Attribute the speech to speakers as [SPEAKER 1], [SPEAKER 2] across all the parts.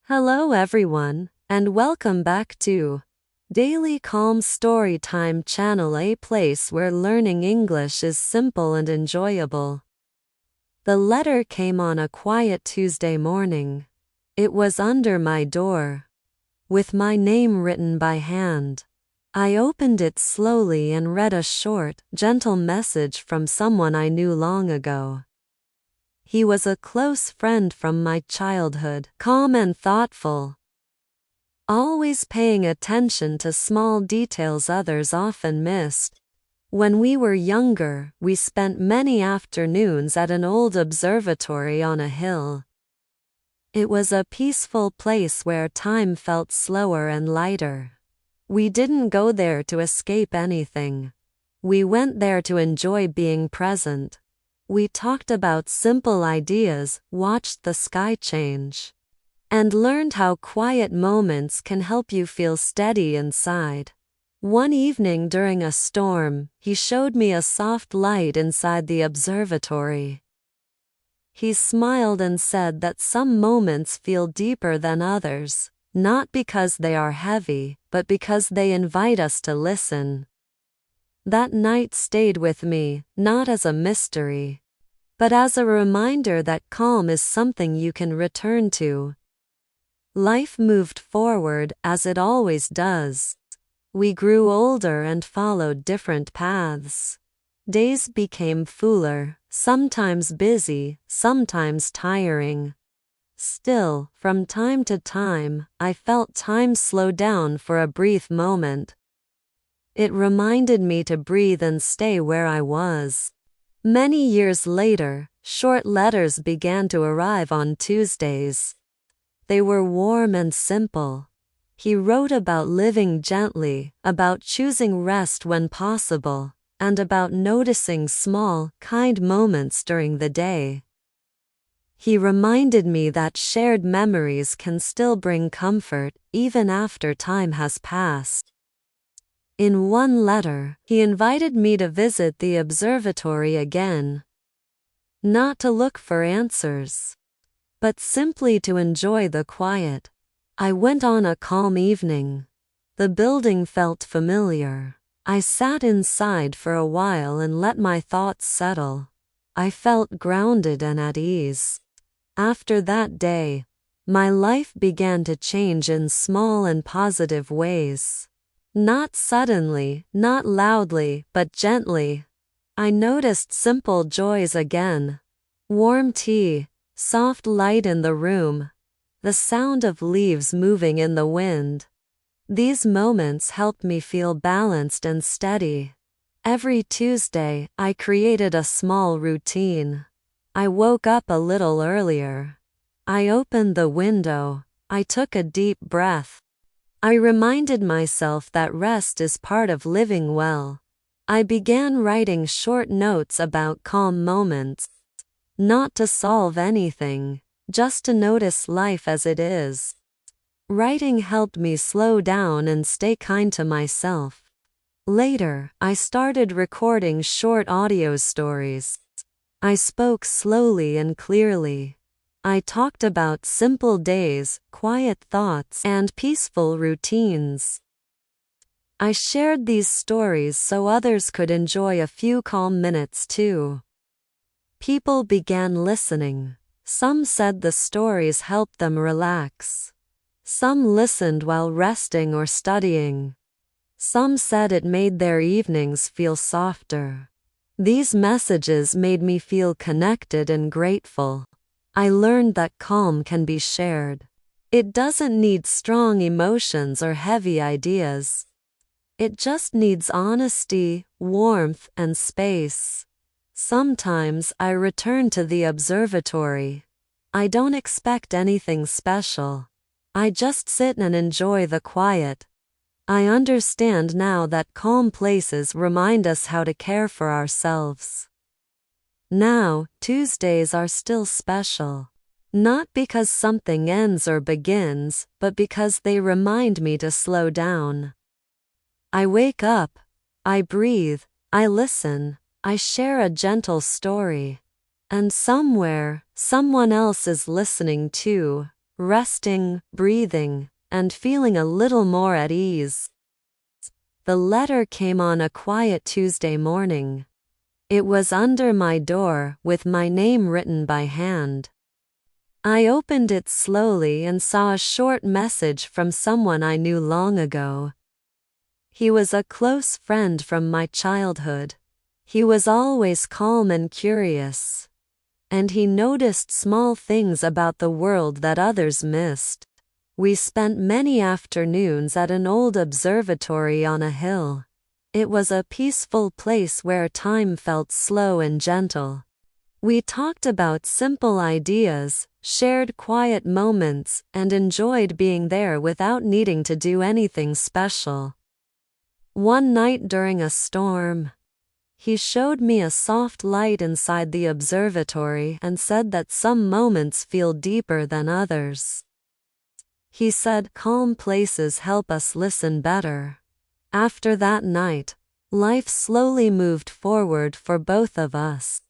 [SPEAKER 1] Hello everyone, and welcome back to Daily Calm Storytime Channel, a place where learning English is simple and enjoyable. The letter came on a quiet Tuesday morning. It was under my door, with my name written by hand. I opened it slowly and read a short, gentle message from someone I knew long ago. He was a close friend from my childhood, calm and thoughtful, always paying attention to small details others often missed. When we were younger, we spent many afternoons at an old observatory on a hill. It was a peaceful place where time felt slower and lighter. We didn't go there to escape anything. We went there to enjoy being present. We talked about simple ideas, watched the sky change, and learned how quiet moments can help you feel steady inside. One evening during a storm, he showed me a soft light inside the observatory. He smiled and said that some moments feel deeper than others, not because they are heavy, but because they invite us to listen. That night stayed with me, not as a mystery, but as a reminder that calm is something you can return to. Life moved forward, as it always does. We grew older and followed different paths. Days became fuller, sometimes busy, sometimes tiring. Still, from time to time, I felt time slow down for a brief moment. It reminded me to breathe and stay where I was. Many years later, short letters began to arrive on Tuesdays. They were warm and simple. He wrote about living gently, about choosing rest when possible, and about noticing small, kind moments during the day. He reminded me that shared memories can still bring comfort, even after time has passed. In one letter, he invited me to visit the observatory again. Not to look for answers, but simply to enjoy the quiet. I went on a calm evening. The building felt familiar. I sat inside for a while and let my thoughts settle. I felt grounded and at ease. After that day, my life began to change in small and positive ways. Not suddenly, not loudly, but gently. I noticed simple joys again. Warm tea, soft light in the room, the sound of leaves moving in the wind. These moments helped me feel balanced and steady. Every Tuesday, I created a small routine. I woke up a little earlier. I opened the window. I took a deep breath. I reminded myself that rest is part of living well. I began writing short notes about calm moments. Not to solve anything, just to notice life as it is. Writing helped me slow down and stay kind to myself. Later, I started recording short audio stories. I spoke slowly and clearly. I talked about simple days, quiet thoughts, and peaceful routines. I shared these stories so others could enjoy a few calm minutes too. People began listening. Some said the stories helped them relax. Some listened while resting or studying. Some said it made their evenings feel softer. These messages made me feel connected and grateful. I learned that calm can be shared. It doesn't need strong emotions or heavy ideas. It just needs honesty, warmth, and space. Sometimes I return to the observatory. I don't expect anything special. I just sit and enjoy the quiet. I understand now that calm places remind us how to care for ourselves. Now, Tuesdays are still special. Not because something ends or begins, but because they remind me to slow down. I wake up, I breathe, I listen, I share a gentle story. And somewhere, someone else is listening too. resting, breathing, and feeling a little more at ease. The letter came on a quiet Tuesday morning. It was under my door, with my name written by hand. I opened it slowly and saw a short message from someone I knew long ago. He was a close friend from my childhood. He was always calm and curious, and he noticed small things about the world that others missed. We spent many afternoons at an old observatory on a hill. It was a peaceful place where time felt slow and gentle. We talked about simple ideas, shared quiet moments, and enjoyed being there without needing to do anything special. One night during a storm, he showed me a soft light inside the observatory and said that some moments feel deeper than others. He said calm places help us listen better. After that night, life slowly moved forward for both of us.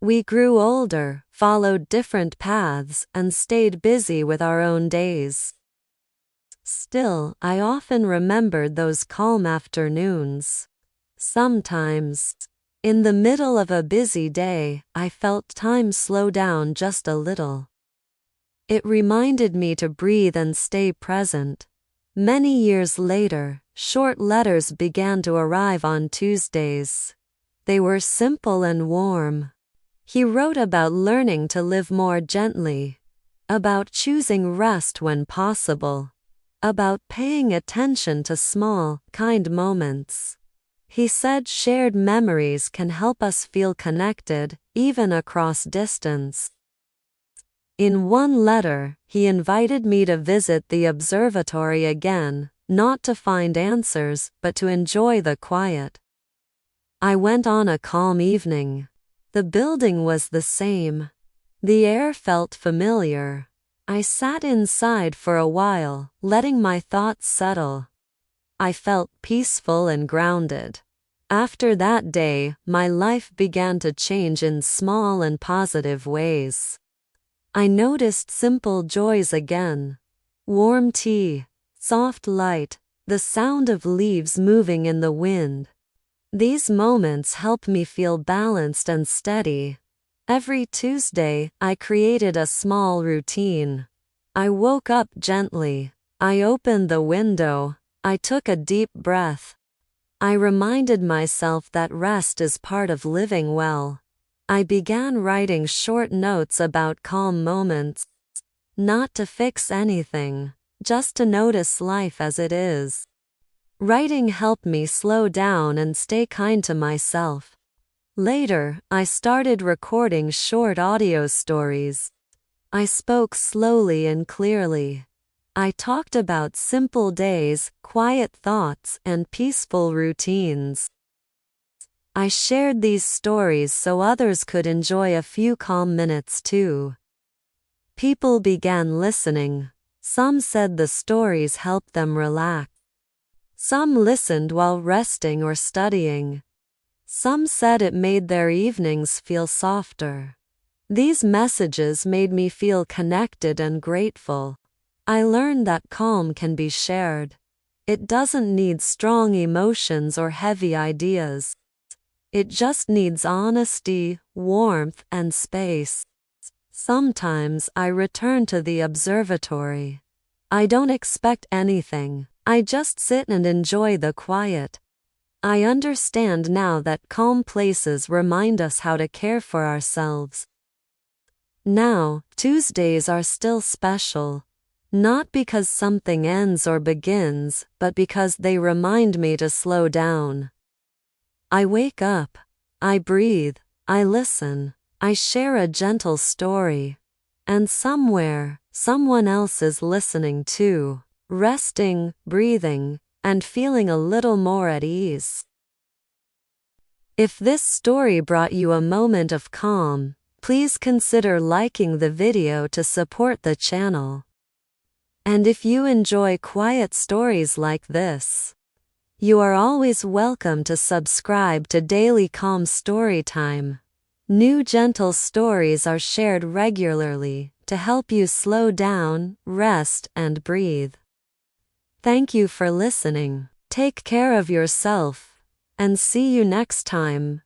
[SPEAKER 1] We grew older, followed different paths, and stayed busy with our own days. Still, I often remembered those calm afternoons. Sometimes, in the middle of a busy day, I felt time slow down just a little. It reminded me to breathe and stay present. Many years later, short letters began to arrive on Tuesdays. They were simple and warm. He wrote about learning to live more gently, about choosing rest when possible, about paying attention to small, kind moments. He said shared memories can help us feel connected, even across distance. In one letter, he invited me to visit the observatory again, not to find answers, but to enjoy the quiet. I went on a calm evening. The building was the same. The air felt familiar. I sat inside for a while, letting my thoughts settle. I felt peaceful and grounded. After that day, my life began to change in small and positive ways. I noticed simple joys again. Warm tea, soft light, the sound of leaves moving in the wind. These moments help me feel balanced and steady. Every Tuesday, I created a small routine. I woke up gently. I opened the window. I took a deep breath. I reminded myself that rest is part of living well. I began writing short notes about calm moments. Not to fix anything, just to notice life as it is. Writing helped me slow down and stay kind to myself. Later, I started recording short audio stories. I spoke slowly and clearly. I talked about simple days, quiet thoughts, and peaceful routines. I shared these stories so others could enjoy a few calm minutes too. People began listening. Some said the stories helped them relax. Some listened while resting or studying. Some said it made their evenings feel softer. These messages made me feel connected and grateful. I learned that calm can be shared. It doesn't need strong emotions or heavy ideas. It just needs honesty, warmth, and space. Sometimes I return to the observatory. I don't expect anything. I just sit and enjoy the quiet. I understand now that calm places remind us how to care for ourselves. Now, Tuesdays are still special. Not because something ends or begins, but because they remind me to slow down. I wake up. I breathe. I listen. I share a gentle story. And somewhere, someone else is listening too. Resting, breathing, and feeling a little more at ease. If this story brought you a moment of calm, please consider liking the video to support the channel. And if you enjoy quiet stories like this, you are always welcome to subscribe to Daily Calm Storytime. New gentle stories are shared regularly, to help you slow down, rest, and breathe. Thank you for listening. Take care of yourself, and see you next time.